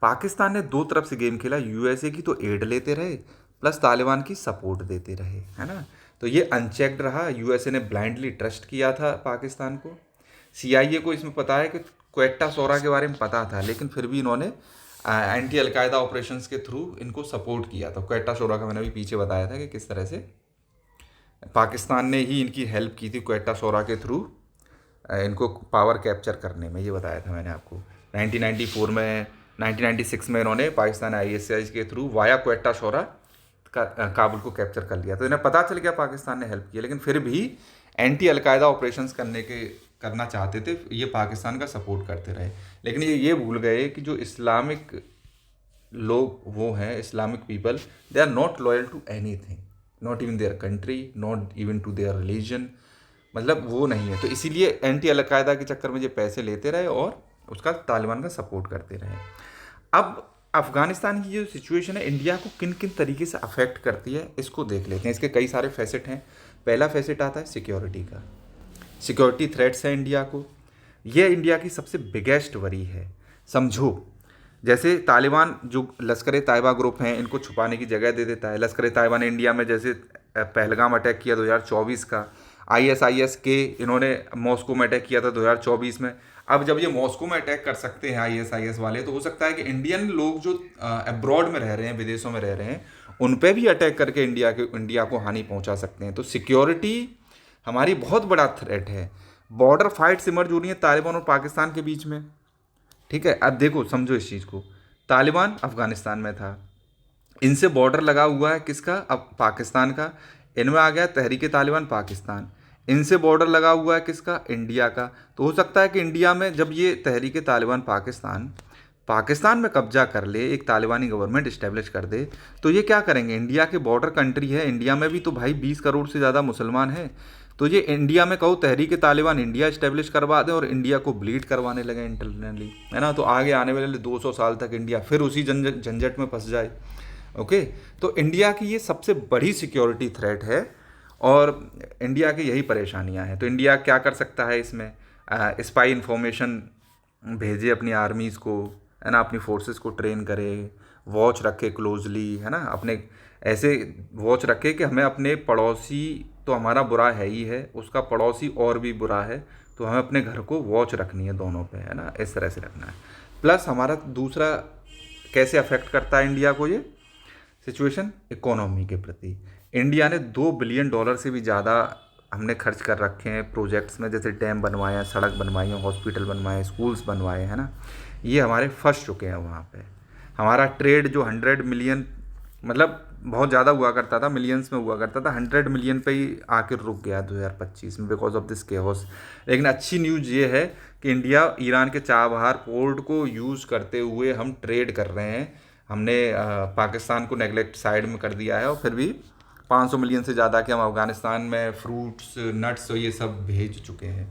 पाकिस्तान ने दो तरफ से गेम खेला, यूएसए की तो एड लेते रहे, प्लस तालिबान की सपोर्ट देते रहे, है ना। तो ये अनचेक्ड रहा, यूएसए ने ब्लाइंडली ट्रस्ट किया था पाकिस्तान को। सीआईए को इसमें पता है कि क्वेटा शोरा के बारे में पता था, लेकिन फिर भी इन्होंने एंटी अलकायदा ऑपरेशंस के थ्रू इनको सपोर्ट किया था। क्वेटा शोरा का मैंने भी पीछे बताया था कि किस तरह से पाकिस्तान ने ही इनकी हेल्प की थी क्वेटा शोरा के थ्रू इनको पावर कैप्चर करने में, ये बताया था मैंने आपको। 1994 में, 1996 में इन्होंने पाकिस्तान आईएसआई के थ्रू वाया क्वेटा शोरा काबुल को कैप्चर कर लिया। तो इन्हें पता चल गया पाकिस्तान ने हेल्प किया, लेकिन फिर भी एंटी अलकायदा ऑपरेशंस करना चाहते थे, ये पाकिस्तान का सपोर्ट करते रहे। लेकिन ये भूल गए कि जो इस्लामिक लोग वो हैं, Islamic people, they are not loyal to anything, not even their country, not even to their religion, मतलब वो नहीं है। तो इसीलिए एंटी अलकायदा के चक्कर में ये पैसे लेते रहे और उसका तालिबान का सपोर्ट करते रहे। अब अफगानिस्तान की जो सिचुएशन है इंडिया को किन किन तरीके से अफेक्ट करती है, इसको देख लेते हैं। इसके कई सारे फैसेट हैं। पहला फैसेट आता है सिक्योरिटी का। सिक्योरिटी थ्रेट्स है इंडिया को, ये इंडिया की सबसे बिगेस्ट वरी है। समझो, जैसे तालिबान जो लश्कर तैयबा ग्रुप हैं, इनको छुपाने की जगह दे देता है। लश्कर तैयबा ने इंडिया में जैसे पहलगाम अटैक किया 2024 का, आईएसआईएस के इन्होंने मॉस्को में अटैक किया था 2024 में। अब जब ये मॉस्को में अटैक कर सकते हैं आईएसआईएस वाले, तो हो सकता है कि इंडियन लोग जो अब्रॉड में रह रहे हैं, विदेशों में रह रहे हैं, उन पे भी अटैक करके इंडिया को हानि पहुंचा सकते हैं। तो सिक्योरिटी हमारी बहुत बड़ा थ्रेट है। बॉर्डर फाइट्स इमर्ज हो रही हैं तालिबान और पाकिस्तान के बीच में, ठीक है। अब देखो, समझो इस चीज़ को, तालिबान अफगानिस्तान में था, इनसे बॉर्डर लगा हुआ है किसका, अब पाकिस्तान का। इनमें आ गया तहरीक तालिबान पाकिस्तान, इनसे बॉर्डर लगा हुआ है किसका, इंडिया का। तो हो सकता है कि इंडिया में जब ये तहरीक तालिबान पाकिस्तान में कब्जा कर ले, एक तालिबानी गवर्नमेंट इस्टेब्लिश कर दे, तो ये क्या करेंगे, इंडिया के बॉर्डर कंट्री है, इंडिया में भी तो भाई 20 करोड़ से ज़्यादा मुसलमान हैं। तो ये इंडिया में कहो तहरीक तालिबान इंडिया इस्टेब्लिश करवा दें और इंडिया को ब्लीड करवाने लगे इंटरनली, है ना। तो आगे आने वाले 200 साल तक इंडिया फिर उसी झंझट में फंस जाए। ओके, तो इंडिया की ये सबसे बड़ी सिक्योरिटी थ्रेट है और इंडिया की यही परेशानियां हैं। तो इंडिया क्या कर सकता है इसमें, स्पाई इंफॉर्मेशन भेजे अपनी आर्मीज़ को, है ना, अपनी फोर्सेस को ट्रेन करे, वॉच रखे क्लोजली, है ना, अपने ऐसे वॉच रखे कि हमें अपने पड़ोसी, तो हमारा बुरा है ही है, उसका पड़ोसी और भी बुरा है, तो हमें अपने घर को वॉच रखनी है दोनों पे, है ना, इस तरह से रखना है। प्लस हमारा दूसरा कैसे अफेक्ट करता है इंडिया को ये सिचुएशन, इकोनॉमी के प्रति। इंडिया ने $2 बिलियन से भी ज़्यादा हमने खर्च कर रखे हैं प्रोजेक्ट्स में, जैसे डैम बनवाए हैं, सड़क बनवाई है, हॉस्पिटल बनवाए हैं, स्कूल्स बनवाए हैं ना, ये हमारे फंस चुके हैं वहाँ पे। हमारा ट्रेड जो 100 मिलियन, मतलब बहुत ज़्यादा हुआ करता था, मिलियंस में हुआ करता था, 100 मिलियन पे ही आकर रुक गया 2025 में बिकॉज ऑफ दिस केओस। लेकिन अच्छी न्यूज़ ये है कि इंडिया ईरान के चाबहार पोर्ट को यूज़ करते हुए हम ट्रेड कर रहे हैं। हमने पाकिस्तान को नेगलेक्ट साइड में कर दिया है और फिर भी 500 मिलियन से ज़्यादा के हम अफ़गानिस्तान में फ्रूट्स, नट्स और ये सब भेज चुके हैं।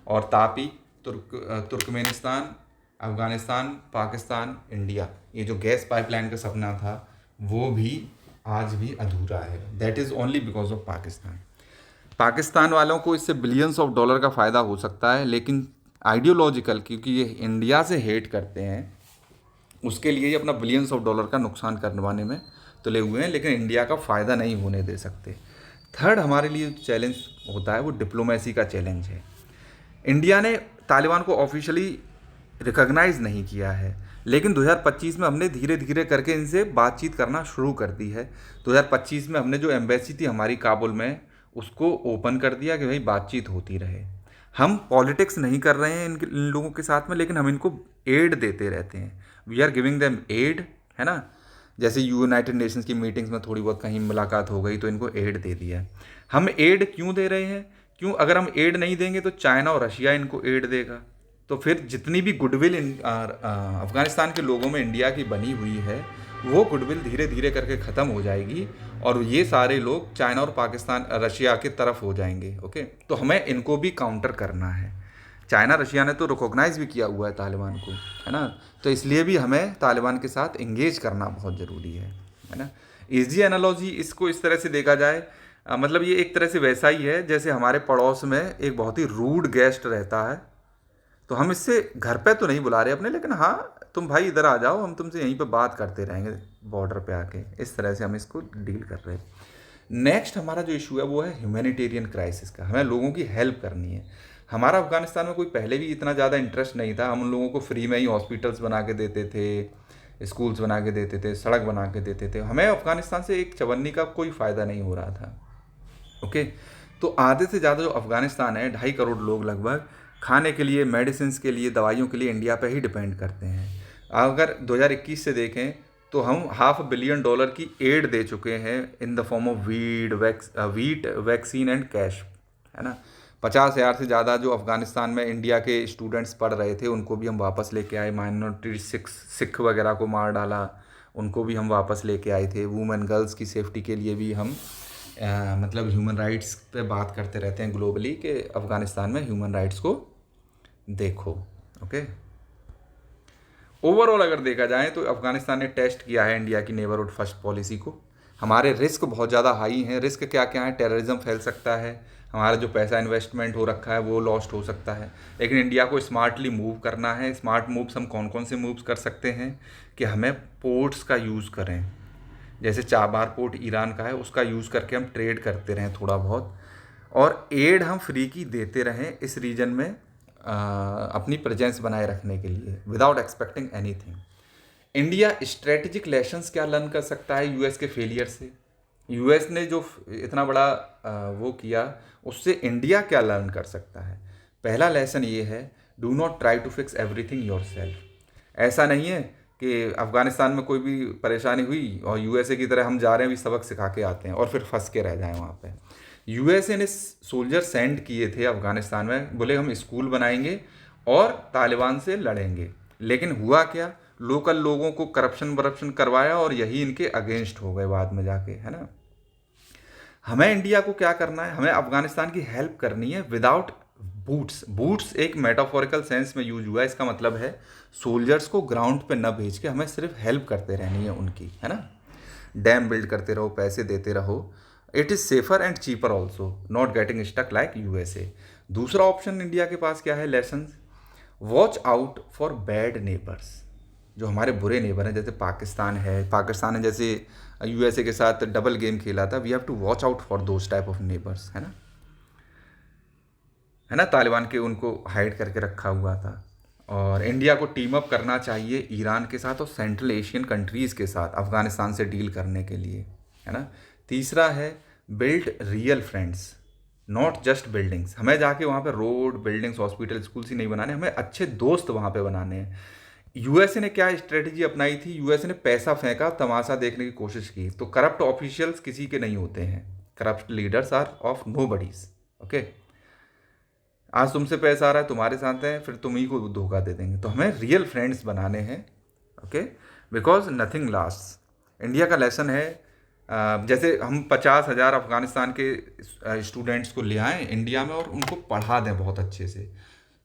और तापी तुर्कमेनिस्तान अफ़गानिस्तान, पाकिस्तान, इंडिया, ये जो गैस पाइपलाइन का सपना था वो भी आज भी अधूरा है। That is only because of Pakistan. Pakistan वालों को इससे बिलियंस ऑफ डॉलर का फ़ायदा हो सकता है, लेकिन आइडियोलॉजिकल, क्योंकि ये इंडिया से हेट करते हैं, उसके लिए ये अपना बिलियंस ऑफ डॉलर का नुकसान करवाने में तुले हुए हैं, लेकिन इंडिया का फ़ायदा नहीं होने दे सकते। थर्ड हमारे लिए चैलेंज होता है वो डिप्लोमेसी का चैलेंज है। इंडिया ने तालिबान को ऑफिशियली रिकॉग्नाइज नहीं किया है, लेकिन 2025 में हमने धीरे धीरे करके इनसे बातचीत करना शुरू कर दी है। 2025 में हमने जो एम्बेसी थी हमारी काबुल में, उसको ओपन कर दिया कि भाई बातचीत होती रहे। हम पॉलिटिक्स नहीं कर रहे हैं इन लोगों के साथ में, लेकिन हम इनको एड देते रहते हैं। We are giving them aid, है ना। जैसे यूनाइटेड नेशंस की मीटिंग्स में थोड़ी बहुत कहीं मुलाकात हो गई तो इनको एड दे दिया। हम एड क्यों दे रहे हैं? क्यों? अगर हम एड नहीं देंगे तो चाइना और रशिया इनको एड देगा, तो फिर जितनी भी गुडविल अफ़गानिस्तान के लोगों में इंडिया की बनी हुई है, वो गुडविल धीरे धीरे करके ख़त्म हो जाएगी और ये सारे लोग चाइना और पाकिस्तान, रशिया की तरफ हो जाएंगे। ओके, तो हमें इनको भी काउंटर करना है। चाइना रशिया ने तो रिकॉग्नाइज भी किया हुआ है तालिबान को, है ना। तो इसलिए भी हमें तालिबान के साथ इंगेज करना बहुत ज़रूरी है ना। ईजी एनालॉजी इसको इस तरह से देखा जाए, मतलब ये एक तरह से वैसा ही है जैसे हमारे पड़ोस में एक बहुत ही रूड गेस्ट रहता है, तो हम इससे घर पे तो नहीं बुला रहे अपने, लेकिन हाँ तुम भाई इधर आ जाओ, हम तुमसे यहीं पे बात करते रहेंगे बॉर्डर पे आके। इस तरह से हम इसको डील कर रहे हैं। नेक्स्ट हमारा जो इशू है वो है ह्यूमैनिटेरियन क्राइसिस का। हमें लोगों की हेल्प करनी है। हमारा अफगानिस्तान में कोई पहले भी इतना ज़्यादा इंटरेस्ट नहीं था। हम उन लोगों को फ्री में ही हॉस्पिटल्स बना के देते थे, स्कूल्स बना के देते थे, सड़क बना के देते थे। हमें अफगानिस्तान से एक चवन्नी का कोई फ़ायदा नहीं हो रहा था। ओके, तो आधे से ज़्यादा जो अफ़गानिस्तान है, 2.5 करोड़ लोग लगभग, खाने के लिए, मेडिसिन के लिए, दवाइयों के लिए इंडिया पे ही डिपेंड करते हैं। अगर 2021 से देखें तो हम $500 बिलियन की एड दे चुके हैं in the form of wheat, vaccine and cash, है ना। 50,000 से ज़्यादा जो अफ़गानिस्तान में इंडिया के स्टूडेंट्स पढ़ रहे थे उनको भी हम वापस लेके आए। माइनॉरिटी सिख वगैरह को मार डाला, उनको भी हम वापस लेके आए थे। वुमेन गर्ल्स की सेफ्टी के लिए भी हम मतलब ह्यूमन राइट्स पे बात करते रहते हैं ग्लोबली कि अफ़गानिस्तान में ह्यूमन राइट्स को देखो। ओके, ओवरऑल अगर देखा जाए तो अफ़गानिस्तान ने टेस्ट किया है इंडिया की नेबरहुड फर्स्ट पॉलिसी को। हमारे रिस्क बहुत ज़्यादा हाई हैं। रिस्क क्या क्या है? टेररिज्म फैल सकता है, हमारा जो पैसा इन्वेस्टमेंट हो रखा है वो लॉस्ट हो सकता है। लेकिन इंडिया को स्मार्टली मूव करना है। स्मार्ट मूव्स हम कौन कौन से मूव्स कर सकते हैं कि हमें पोर्ट्स का यूज़ करें। जैसे चाबार पोर्ट ईरान का है, उसका यूज़ करके हम ट्रेड करते रहें थोड़ा बहुत, और एड हम फ्री की देते रहें इस रीजन में अपनी प्रेजेंस बनाए रखने के लिए without expecting anything. India strategic lessons क्या लर्न कर सकता है यूएस के फेलियर से? यूएस ने जो इतना बड़ा वो किया, उससे इंडिया क्या लर्न कर सकता है? पहला लेसन ये है, do not try to fix everything yourself. ऐसा नहीं है कि अफ़गानिस्तान में कोई भी परेशानी हुई और यूएसए की तरह हम जा रहे हैं, भी सबक सिखा के आते हैं और फिर फंस के रह जाएं वहाँ पे। यूएसए ने सोल्जर सेंड किए थे अफ़गानिस्तान में, बोले हम स्कूल बनाएंगे और तालिबान से लड़ेंगे, लेकिन हुआ क्या? लोकल लोगों को करप्शन करवाया और यही इनके अगेंस्ट हो गए बाद में जाके, है ना। हमें इंडिया को क्या करना है? हमें अफ़गानिस्तान की हेल्प करनी है विदाउट बूट्स। बूट्स एक मेटाफोरिकल सेंस में यूज हुआ है। इसका मतलब है सोल्जर्स को ग्राउंड पे न भेज के हमें सिर्फ हेल्प करते रहनी है उनकी, है ना। डैम बिल्ड करते रहो, पैसे देते रहो। It is safer and cheaper also, not getting stuck like USA. दूसरा ऑप्शन इंडिया के पास क्या है? Lessons. Watch out for bad neighbours. जो हमारे बुरे नेबर हैं, जैसे पाकिस्तान ने जैसे यूएसए के साथ डबल गेम खेला था, we have to watch out for those type of neighbours, है ना। तालिबान के उनको हाइड करके रखा हुआ था। और इंडिया को टीम अप करना चाहिए ईरान के साथ और सेंट्रल एशियन कंट्रीज़ के साथ अफ़गानिस्तान से डील करने के लिए, है ना। तीसरा है build real friends, not just buildings. हमें जाके वहाँ पे रोड, बिल्डिंग्स, हॉस्पिटल, स्कूल्स ही नहीं बनाने, हमें अच्छे दोस्त वहाँ पे बनाने हैं। यूएसए ने क्या स्ट्रेटजी अपनाई थी? यूएसए ने पैसा फेंका, तमाशा देखने की कोशिश की। तो करप्ट ऑफिशियल्स किसी के नहीं होते हैं, corrupt leaders are of no buddies. Okay, आज तुमसे पैसा आ रहा है, तुम्हारे साथ है, फिर तुम ही को धोखा दे देंगे। तो हमें रियल फ्रेंड्स बनाने हैं, okay, because nothing last. India का लेसन है, जैसे हम 50,000 अफगानिस्तान के स्टूडेंट्स को ले आएँ इंडिया में और उनको पढ़ा दें बहुत अच्छे से,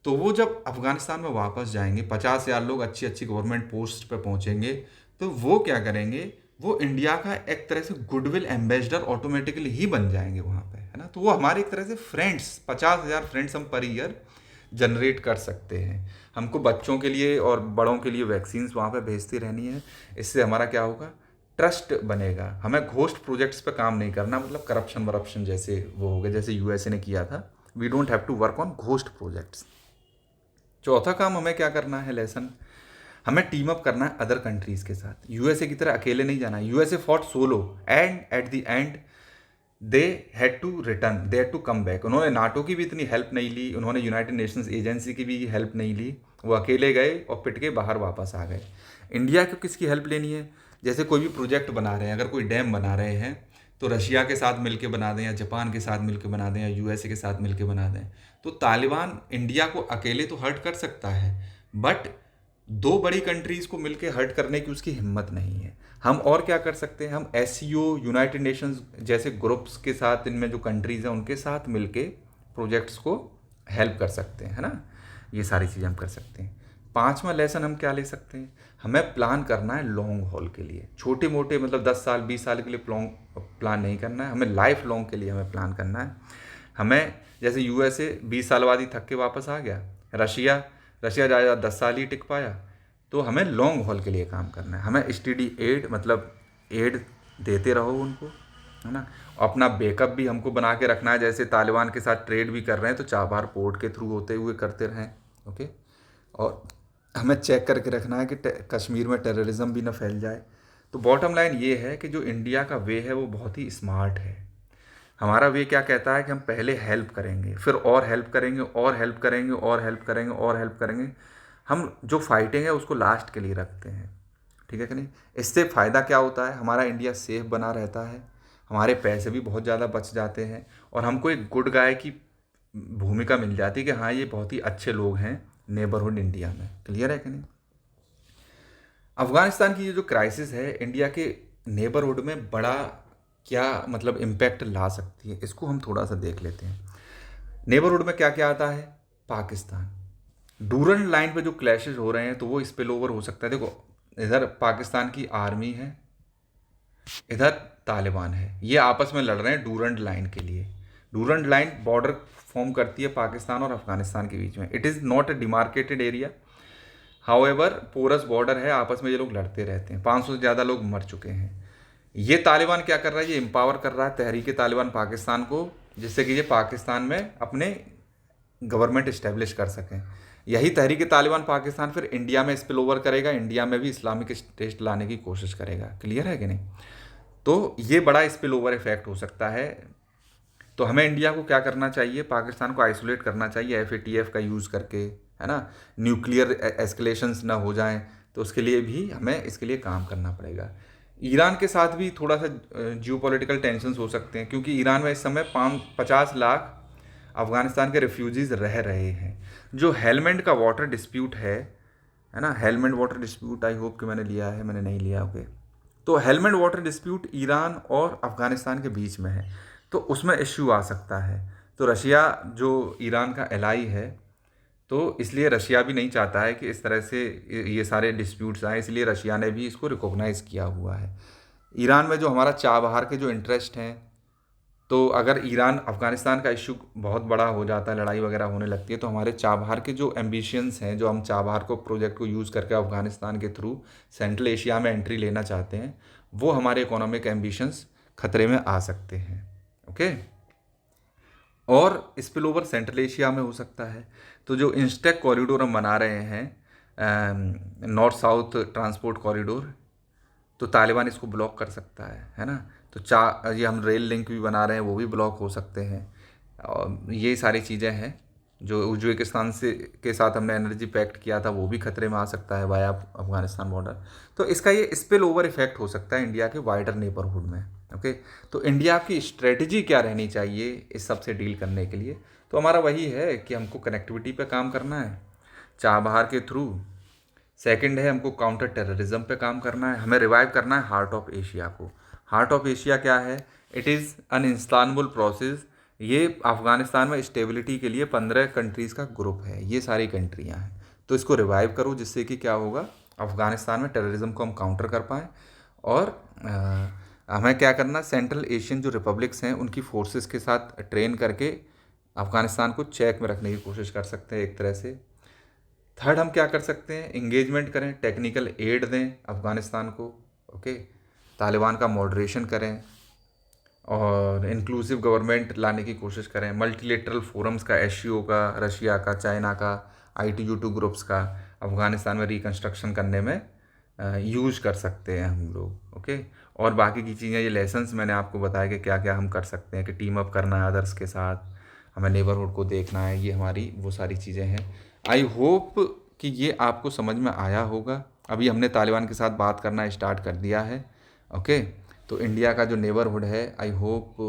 तो वो जब अफगानिस्तान में वापस जाएंगे, 50,000 लोग अच्छी अच्छी गवर्नमेंट पोस्ट पे पहुंचेंगे, तो वो क्या करेंगे, वो इंडिया का एक तरह से गुडविल एम्बेसडर ऑटोमेटिकली ही बन जाएंगे वहाँ पे, है ना। तो वो हमारे एक तरह से फ्रेंड्स, 50,000 फ्रेंड्स हम पर ईयर जनरेट कर सकते हैं। हमको बच्चों के लिए और बड़ों के लिए वैक्सीन्स वहाँ पे भेजती रहनी है। इससे हमारा क्या होगा, ट्रस्ट बनेगा। हमें घोस्ट प्रोजेक्ट्स पे काम नहीं करना, मतलब करप्शन वरप्शन जैसे वो हो गए, जैसे यूएसए ने किया था। We don't have to work on ghost projects. चौथा काम हमें क्या करना है, लेसन, हमें टीम अप करना है अदर कंट्रीज़ के साथ। यूएसए की तरह अकेले नहीं जाना है। USA fought solo and at the end they had to return, they had to come back. उन्होंने नाटो की भी इतनी हेल्प नहीं ली, उन्होंने यूनाइटेड नेशंस एजेंसी की भी हेल्प नहीं ली, वो अकेले गए और पिट के बाहर वापस आ गए। इंडिया को किसकी हेल्प लेनी है, जैसे कोई भी प्रोजेक्ट बना रहे हैं, अगर कोई डैम बना रहे हैं तो रशिया के साथ मिलके बना दें, या जापान के साथ मिलके बना दें, या यूएसए के साथ मिलके बना दें। तो तालिबान इंडिया को अकेले तो हर्ट कर सकता है, बट दो बड़ी कंट्रीज़ को मिलके हर्ट करने की उसकी हिम्मत नहीं है। हम और क्या कर सकते हैं, हम एससीओ, यूनाइटेड नेशंस जैसे ग्रुप्स के साथ, इनमें जो कंट्रीज़ हैं उनके साथ मिलके प्रोजेक्ट्स को हेल्प कर सकते हैं, है ना। ये सारी चीज़ें हम कर सकते हैं। पांचवा लेसन हम क्या ले सकते हैं, हमें प्लान करना है लॉन्ग हॉल के लिए। छोटे मोटे मतलब 10 साल 20 साल के लिए प्लान नहीं करना है, हमें लाइफ लॉन्ग के लिए हमें प्लान करना है। हमें जैसे यूएसए 20 साल बाद ही थक के वापस आ गया, रशिया रशिया ज़्यादा 10 साल ही टिक पाया। तो हमें लॉन्ग हॉल के लिए काम करना है। हमें स्टडी एड, मतलब एड देते रहो उनको, है ना। अपना बैकअप भी हमको बना के रखना है। जैसे तालिबान के साथ ट्रेड भी कर रहे हैं तो चाबहार पोर्ट के थ्रू होते हुए करते रहें, ओके। और हमें चेक करके रखना है कि कश्मीर में टेररिज्म भी ना फैल जाए। तो बॉटम लाइन ये है कि जो इंडिया का वे है वो बहुत ही स्मार्ट है। हमारा वे क्या कहता है कि हम पहले हेल्प करेंगे, फिर और हेल्प करेंगे, और हेल्प करेंगे, और हेल्प करेंगे, और हेल्प करेंगे। हम जो फाइटिंग है उसको लास्ट के लिए रखते हैं, ठीक है कि नहीं। इससे फ़ायदा क्या होता है, हमारा इंडिया सेफ बना रहता है, हमारे पैसे भी बहुत ज़्यादा बच जाते हैं, और हमको एक गुड गाय की भूमिका मिल जाती है कि हाँ ये बहुत ही अच्छे लोग हैं नेबरहुड इंडिया में। क्लियर है कि नहीं। अफगानिस्तान की ये जो क्राइसिस है इंडिया के नेबरहुड में बड़ा क्या मतलब इम्पैक्ट ला सकती है, इसको हम थोड़ा सा देख लेते हैं। नेबरहुड में क्या क्या आता है, पाकिस्तान, डूरन लाइन पे जो क्लैशेस हो रहे हैं तो वो स्पिल ओवर हो सकता है। देखो, इधर पाकिस्तान की आर्मी है, इधर तालिबान है, ये आपस में लड़ रहे हैं डूरंड लाइन के लिए। डूरंड लाइन बॉर्डर फॉर्म करती है पाकिस्तान और अफगानिस्तान के बीच में। It is not a demarcated area, however porous border है, आपस में ये लोग लड़ते रहते हैं। 500 से ज़्यादा लोग मर चुके हैं। ये तालिबान क्या कर रहा है, ये एम्पावर कर रहा है तहरीक तालिबान पाकिस्तान को, जिससे कि ये पाकिस्तान में अपने गवर्नमेंट इस्टेब्लिश कर सकें। यही तहरीक तालिबान पाकिस्तान फिर इंडिया में स्पिल ओवर करेगा, इंडिया में भी इस्लामिक स्टेट लाने की कोशिश करेगा। क्लियर है कि नहीं। तो ये बड़ा स्पिल ओवर इफेक्ट हो सकता है। तो हमें इंडिया को क्या करना चाहिए, पाकिस्तान को आइसोलेट करना चाहिए एफएटीएफ का यूज़ करके, है ना। न्यूक्लियर एस्केलेशंस ना हो जाएं, तो उसके लिए भी हमें इसके लिए काम करना पड़ेगा। ईरान के साथ भी थोड़ा सा जियोपॉलिटिकल टेंशन्स हो सकते हैं, क्योंकि ईरान में इस समय 50 लाख अफगानिस्तान के रेफ्यूजीज़ रह रहे हैं। जो हेलमेंड का वाटर डिस्प्यूट है ना, हेलमेंड वाटर डिस्प्यूट, आई होप कि मैंने लिया है, मैंने नहीं लिया, ओके। तो हेलमेंड वाटर डिस्प्यूट ईरान और अफगानिस्तान के बीच में है, तो उसमें इश्यू आ सकता है। तो रशिया जो ईरान का एलाई है, तो इसलिए रशिया भी नहीं चाहता है कि इस तरह से ये सारे डिस्प्यूट्स आए, इसलिए रशिया ने भी इसको रिकॉग्नाइज़ किया हुआ है। ईरान में जो हमारा चाबहार के जो इंटरेस्ट हैं, तो अगर ईरान अफ़गानिस्तान का इशू बहुत बड़ा हो जाता है, लड़ाई वगैरह होने लगती है, तो हमारे चाबहार के जो एम्बिशंस हैं, जो हम चाबहार को प्रोजेक्ट को यूज़ करके अफ़गानिस्तान के थ्रू सेंट्रल एशिया में एंट्री लेना चाहते हैं, वो हमारे इकोनॉमिक एम्बिशंस खतरे में आ सकते हैं, ओके। और स्पिल ओवर सेंट्रल एशिया में हो सकता है। तो जो इंस्टेक कॉरिडोर हम बना रहे हैं, नॉर्थ साउथ ट्रांसपोर्ट कॉरिडोर, तो तालिबान इसको ब्लॉक कर सकता है ना। तो ये हम रेल लिंक भी बना रहे हैं, वो भी ब्लॉक हो सकते हैं। और ये सारी चीज़ें हैं। जो उज्बेकिस्तान से के साथ हमने एनर्जी पैक्ट किया था, वो भी खतरे में आ सकता है वाया अफगानिस्तान बॉर्डर। तो इसका ये स्पिल ओवर इफेक्ट हो सकता है इंडिया के वाइडर नेबरहुड में, ओके। तो इंडिया की स्ट्रेटजी क्या रहनी चाहिए इस सब से डील करने के लिए, तो हमारा वही है कि हमको कनेक्टिविटी पे काम करना है चाबहार के थ्रू। सेकंड है, हमको काउंटर टेररिज्म पे काम करना है, हमें रिवाइव करना है हार्ट ऑफ एशिया को। हार्ट ऑफ एशिया क्या है, इट इज़ अन इंस्तानबुल प्रोसेस ये अफ़गानिस्तान में स्टेबिलिटी के लिए 15 कंट्रीज़ का ग्रुप है, ये सारी कंट्रियाँ हैं। तो इसको रिवाइव करो, जिससे कि क्या होगा, अफ़गानिस्तान में टेररिज्म को हम काउंटर कर पाएँ। और हमें क्या करना, सेंट्रल एशियन जो रिपब्लिक्स हैं उनकी फोर्सेस के साथ ट्रेन करके अफ़गानिस्तान को चेक में रखने की कोशिश कर सकते हैं एक तरह से। थर्ड हम क्या कर सकते हैं, इंगेजमेंट करें, टेक्निकल एड दें अफ़गानिस्तान को। ओके, तालिबान का मॉडरेशन करें और इंक्लूसिव गवर्नमेंट लाने की कोशिश करें। मल्टीलेटरल फोरम्स का, एससीओ का, रशिया का, चाइना का, ITU2 ग्रुप्स का अफ़गानिस्तान में रिकन्स्ट्रक्शन करने में यूज कर सकते हैं हम लोग। ओके, और बाकी की चीज़ें, ये लेसन्स मैंने आपको बताया कि क्या क्या हम कर सकते हैं, कि टीम अप करना है अदर्स के साथ, हमें नेबरहुड को देखना है, ये हमारी वो सारी चीज़ें हैं। आई होप कि ये आपको समझ में आया होगा। अभी हमने तालिबान के साथ बात करना स्टार्ट कर दिया है। ओके, तो इंडिया का जो नेबरहुड है, आई होप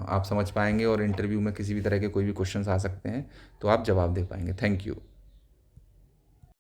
आप समझ पाएंगे, और इंटरव्यू में किसी भी तरह के कोई भी क्वेश्चंस आ सकते हैं तो आप जवाब दे पाएंगे। Thank you.